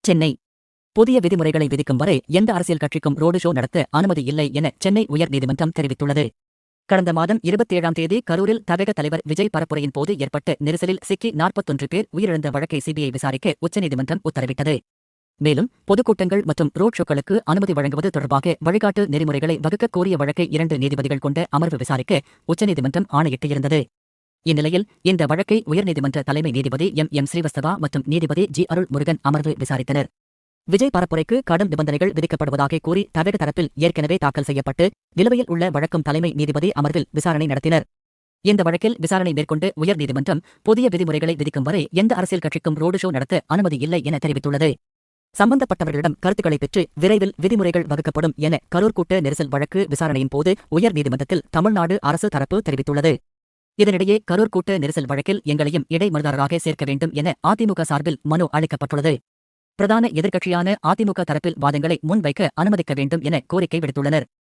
சென்னை புதிய விதிமுறைகளை விதிக்கும் வரை எந்த அரசியல் கட்சிக்கும் ரோடு ஷோ நடத்த அனுமதி இல்லை என சென்னை உயர்நீதிமன்றம் தெரிவித்துள்ளது. கடந்த மாதம் 27ஆம் தேதி கரூரில் தவேக தலைவர் விஜய் பரப்புரையின் போது ஏற்பட்ட நெரிசலில் சிக்கி 41 பேர் உயிரிழந்த வழக்கை சிபிஐ விசாரிக்க உச்சநீதிமன்றம் உத்தரவிட்டது. மேலும் பொதுக்கூட்டங்கள் மற்றும் ரோட் ஷோக்களுக்கு அனுமதி வழங்குவது தொடர்பாக வழிகாட்டு நெறிமுறைகளை வகுக்க கோரிய வழக்கை 2 நீதிபதிகள் கொண்ட அமர்வு விசாரிக்க உச்சநீதிமன்றம் ஆணையிட்டிருந்தது. இந்நிலையில் இந்த வழக்கை உயர்நீதிமன்ற தலைமை நீதிபதி எம் ஸ்ரீவஸ்தவா மற்றும் நீதிபதி ஜி அருள் முருகன் அமர்வு விசாரித்தனர். விஜய் பரப்புரைக்கு கடும் நிபந்தனைகள் விதிக்கப்படுவதாக கூறி தவேக தரப்பில் ஏற்கனவே தாக்கல் செய்யப்பட்டு நிலுவையில் உள்ள வழக்கும் தலைமை நீதிபதி அமர்வில் விசாரணை நடத்தினர். இந்த வழக்கில் விசாரணை மேற்கொண்டு உயர்நீதிமன்றம் புதிய விதிமுறைகளை விதிக்கும் வரை எந்த அரசியல் கட்சிக்கும் ரோடு ஷோ நடத்த அனுமதி இல்லை என தெரிவித்துள்ளது. சம்பந்தப்பட்டவர்களிடம் கருத்துக்களை பெற்று விரைவில் விதிமுறைகள் வகுக்கப்படும் என கரூர் கூட்ட நெரிசல் வழக்கு விசாரணையின் போது உயர்நீதிமன்றத்தில் தமிழ்நாடு அரசு தரப்பு தெரிவித்துள்ளது. இதனிடையே கரூர் கூட்ட நெரிசல் வழக்கில் எங்களையும் இடைமருதாரராக சேர்க்க வேண்டும் என அதிமுக சார்பில் மனு அளிக்கப்பட்டுள்ளது. பிரதான எதிர்க்கட்சியான அதிமுக தரப்பில் வாதங்களை முன்வைக்க அனுமதிக்க வேண்டும் என கோரிக்கை விடுத்துள்ளனர்.